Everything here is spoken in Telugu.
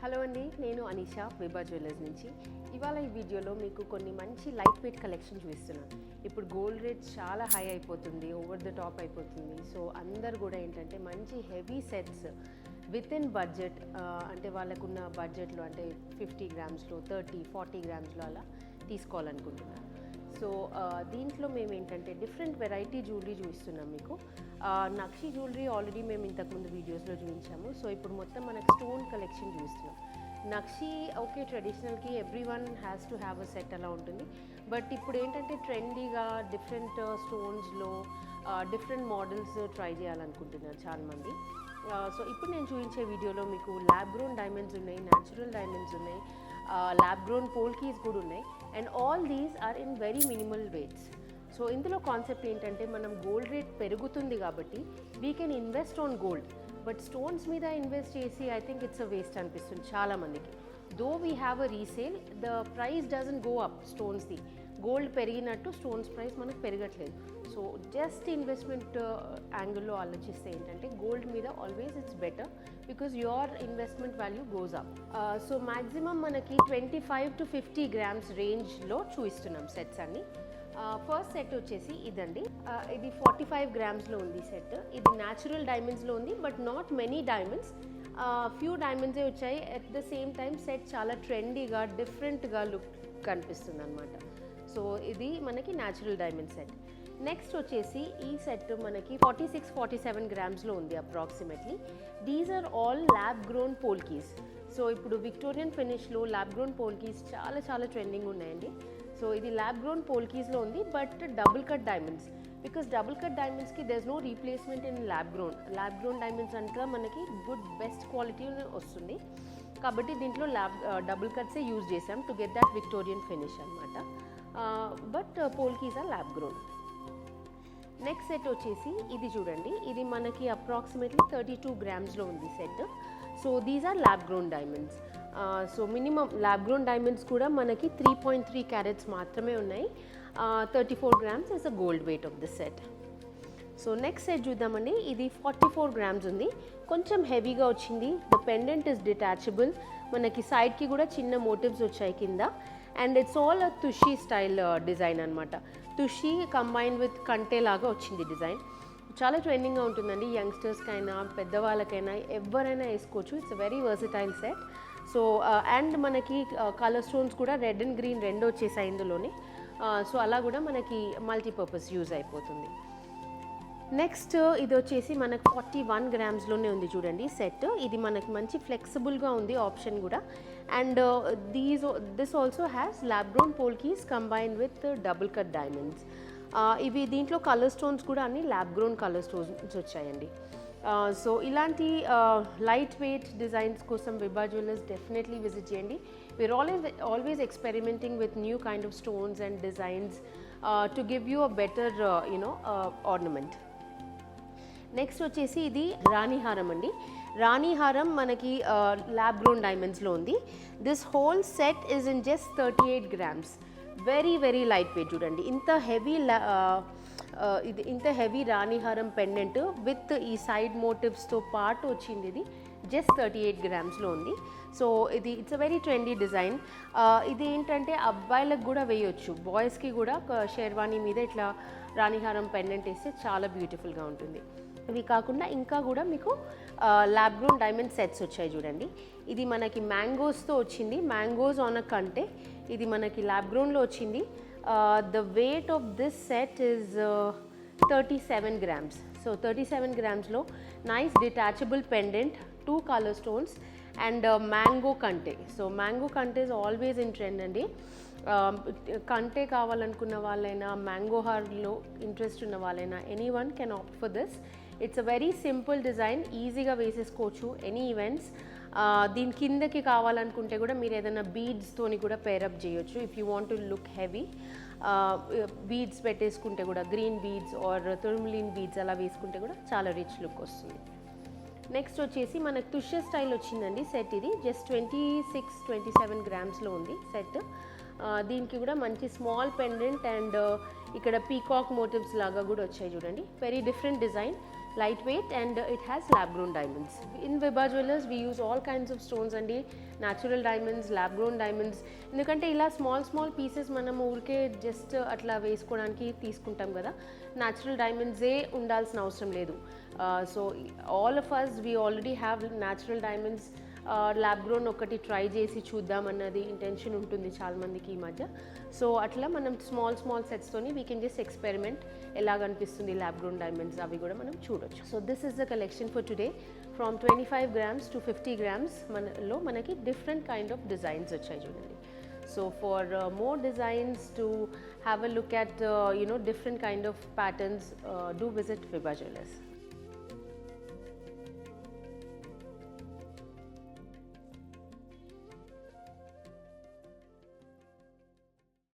హలో అండి, నేను అనిషా విభా జ్యువెలర్స్ నుంచి. ఇవాళ ఈ వీడియోలో మీకు కొన్ని మంచి లైట్ వెయిట్ కలెక్షన్ చూపిస్తున్నాను. ఇప్పుడు గోల్డ్ రేట్ చాలా హై అయిపోతుంది, ఓవర్ ద టాప్ అయిపోతుంది. సో అందరు కూడా ఏంటంటే మంచి heavy sets with in budget, అంటే వాళ్ళకున్న బడ్జెట్లో అంటే 50 గ్రామ్స్లో 30-40 గ్రామ్స్లో అలా తీసుకోవాలనుకుంటున్నారు. సో దీంట్లో మేము ఏంటంటే డిఫరెంట్ వెరైటీ జ్యువెలరీ చూపిస్తున్నాం మీకు. నక్షి జ్యువెలరీ ఆల్రెడీ మేము ఇంతకుముందు వీడియోస్లో చూపించాము. సో ఇప్పుడు మొత్తం మనకు స్టోన్ కలెక్షన్ చూపిస్తున్నాం. నక్షి ఓకే, ట్రెడిషనల్కి every one has to have a set అలా ఉంటుంది. బట్ ఇప్పుడు ఏంటంటే ట్రెండీగా డిఫరెంట్ స్టోన్స్లో డిఫరెంట్ మోడల్స్ ట్రై చేయాలనుకుంటున్నారు చాలామంది. సో ఇప్పుడు నేను చూపించే వీడియోలో మీకు ల్యాబ్ గ్రోన్ డైమండ్స్ ఉన్నాయి, న్యాచురల్ డైమండ్స్ ఉన్నాయి, ల్యాబ్ గ్రోన్ పోల్కీస్ కూడా ఉన్నాయి. And all these are in very minimal weights. So ఇందులో కాన్సెప్ట్ ఏంటంటే మనం గోల్డ్ రేట్ పెరుగుతుంది కాబట్టి we can invest on gold. But stones మీద ఇన్వెస్ట్ చేసి I think it's a waste అనిపిస్తుంది చాలామందికి. Though we have a resale, the price doesn't go up. స్టోన్స్ది గోల్డ్ పెరిగినట్టు స్టోన్స్ ప్రైస్ మనకు పెరగట్లేదు. సో జస్ట్ ఇన్వెస్ట్మెంట్ యాంగిల్లో ఆలోచిస్తే ఏంటంటే గోల్డ్ మీద always it's better because your investment value goes up. So maximum మనకి 25 to 50 గ్రామ్స్ రేంజ్లో చూపిస్తున్నాం సెట్స్ అన్ని. ఫస్ట్ సెట్ వచ్చేసి ఇదండి. ఇది 45 గ్రామ్స్లో ఉంది సెట్. ఇది న్యాచురల్ డైమండ్స్లో ఉంది, but not many diamonds, few డైమండ్సే వచ్చాయి. At the same time set చాలా ట్రెండీగా డిఫరెంట్గా లుక్ కనిపిస్తుంది అనమాట. సో ఇది మనకి న్యాచురల్ డైమండ్ సెట్. నెక్స్ట్ వచ్చేసి ఈ సెట్ మనకి 46-47 గ్రామ్స్లో ఉంది approximately. These are all lab grown polkis. So ఇప్పుడు విక్టోరియన్ ఫినిష్లో ల్యాబ్ గ్రోన్ పోల్కీస్ చాలా చాలా ట్రెండింగ్ ఉన్నాయండి. సో ఇది ల్యాబ్ గ్రోన్ పోల్కీస్లో ఉంది, but double cut diamonds. Because double cut డైమండ్స్కి there no replacement in lab grown. Lab grown diamonds అంతా మనకి గుడ్ బెస్ట్ క్వాలిటీ వస్తుంది కాబట్టి దీంట్లో డబుల్ కట్సే యూజ్ చేసాం to get that Victorian finish అనమాట. But polkis are lab grown. Next set వచ్చేసి ఇది చూడండి. ఇది మనకి అప్రాక్సిమేట్లీ 32 గ్రామ్స్లో ఉంది set. So these are lab grown diamonds. So minimum lab grown diamonds కూడా మనకి 3.3 క్యారెట్స్ మాత్రమే ఉన్నాయి. 34 grams is a gold weight of this set. So next set చూద్దామండి. ఇది 44 గ్రామ్స్ ఉంది, కొంచెం హెవీగా వచ్చింది. The pendant is detachable. మనకి సైడ్కి కూడా చిన్న మోటివ్స్ వచ్చాయి కింద. And it's all a Tushi style design అనమాట. తుషి కంబైన్ విత్ కంటే లాగా వచ్చింది డిజైన్. చాలా ట్రెండింగ్గా ఉంటుందండి. యంగ్స్టర్స్కైనా పెద్దవాళ్ళకైనా ఎవరైనా వేసుకోవచ్చు. It's a very versatile set. So and మనకి కలర్ స్టోన్స్ కూడా రెడ్ అండ్ గ్రీన్ రెండు వచ్చేసాయి ఇందులోనే. సో అలా కూడా మనకి మల్టీపర్పస్ యూజ్ అయిపోతుంది. నెక్స్ట్ ఇది వచ్చేసి మనకు 41 గ్రామ్స్లోనే ఉంది చూడండి సెట్. ఇది మనకి మంచి ఫ్లెక్సిబుల్గా ఉంది ఆప్షన్ కూడా. And this also has lab grown polkis combine with double cut diamonds. ఇవి దీంట్లో కలర్ స్టోన్స్ కూడా అన్ని ల్యాబ్ గ్రోన్ కలర్ స్టోన్స్ వచ్చాయండి. సో ఇలాంటి లైట్ వెయిట్ డిజైన్స్ కోసం విభా జ్యువెలర్స్ డెఫినెట్లీ విజిట్ చేయండి. We are always experimenting with new kind of stones and designs to give you a better ornament. Next వచ్చేసి ఇది రాణి హారం అండి. రాణి హారం మనకి ల్యాబ్ గ్రోన్ డైమండ్స్లో ఉంది. This whole set is in just 38 grams. Very very light weight చూడండి. ఇంత హెవీ రాణి హారం పెండెంట్ విత్ ఈ సైడ్ మోటివ్స్తో పాటు వచ్చింది. ఇది జస్ట్ 38 గ్రామ్స్లో ఉంది. సో ఇది it's a very trendy design. ఇది ఏంటంటే అబ్బాయిలకు కూడా వేయొచ్చు, బాయ్స్కి కూడా షేర్వాణి మీద ఇట్లా రాణిహారం పెండెంట్ వేస్తే చాలా బ్యూటిఫుల్గా ఉంటుంది. ఇవి కాకుండా ఇంకా కూడా మీకు ల్యాబ్ గ్రోన్ డైమండ్ సెట్స్ వచ్చాయి చూడండి. ఇది మనకి మ్యాంగోస్తో వచ్చింది, మ్యాంగోస్ ఆన్ అ కంటే. ఇది మనకి ల్యాబ్ గ్రోన్లో వచ్చింది. The weight of this set is 37 grams. So 37 గ్రామ్స్లో nice detachable pendant, 2 colour stones and mango కంటే. సో మ్యాంగో కంటే ఇస్ ఆల్వేస్ ఇన్ ట్రెండ్ అండి. కంటే కావాలనుకున్న వాళ్ళైనా, మ్యాంగో హార్లో ఇంట్రెస్ట్ ఉన్న వాళ్ళైనా, any one can opt for this. It's a very simple design, ఈజీగా వేసేసుకోవచ్చు ఎనీ ఈవెంట్స్. దీని కిందకి కావాలనుకుంటే కూడా మీరు ఏదైనా బీడ్స్తోని కూడా పేరప్ చేయొచ్చు. If you want to look heavy, beads పెట్టేసుకుంటే కూడా green beads or tourmaline beads అలా వేసుకుంటే కూడా చాలా రిచ్ లుక్ వస్తుంది. నెక్స్ట్ వచ్చేసి మనకు తుష స్టైల్ వచ్చిందండి సెట్. ఇది జస్ట్ 26-27 గ్రామ్స్లో ఉంది సెట్. దీనికి కూడా మంచి స్మాల్ పెండెంట్ అండ్ ఇక్కడ పీకాక్ మోటివ్స్ లాగా కూడా వచ్చాయి చూడండి. Very different design. lightweight, and it has lab grown diamonds. In Vibha Jewellers we use all kinds of stones andi, natural diamonds, lab grown diamonds. ఎందుకంటే ఇలా స్మాల్ పీసెస్ మనం ఊరికే జస్ట్ అట్లా వేసుకోవడానికి తీసుకుంటాం కదా, న్యాచురల్ డైమండ్సే ఉండాల్సిన అవసరం లేదు. So all of us we already have natural diamonds. Lab grown ఒకటి ట్రై చేసి చూద్దామన్నది ఇంటెన్షన్ ఉంటుంది చాలామందికి ఈ మధ్య. సో అట్లా మనం స్మాల్ సెట్స్తోని వీ కెన్ జస్ట్ ఎక్స్పెరిమెంట్ ఎలా కనిపిస్తుంది ల్యాబ్ గ్రోన్ డైమండ్స్ అవి కూడా మనం చూడొచ్చు. So this is the collection for today. From 25 grams to 50 grams మనలో మనకి డిఫరెంట్ కైండ్ ఆఫ్ డిజైన్స్ వచ్చాయి చూడండి. So for more designs, to have a look at different kind of patterns, do visit Vibha Jewellers.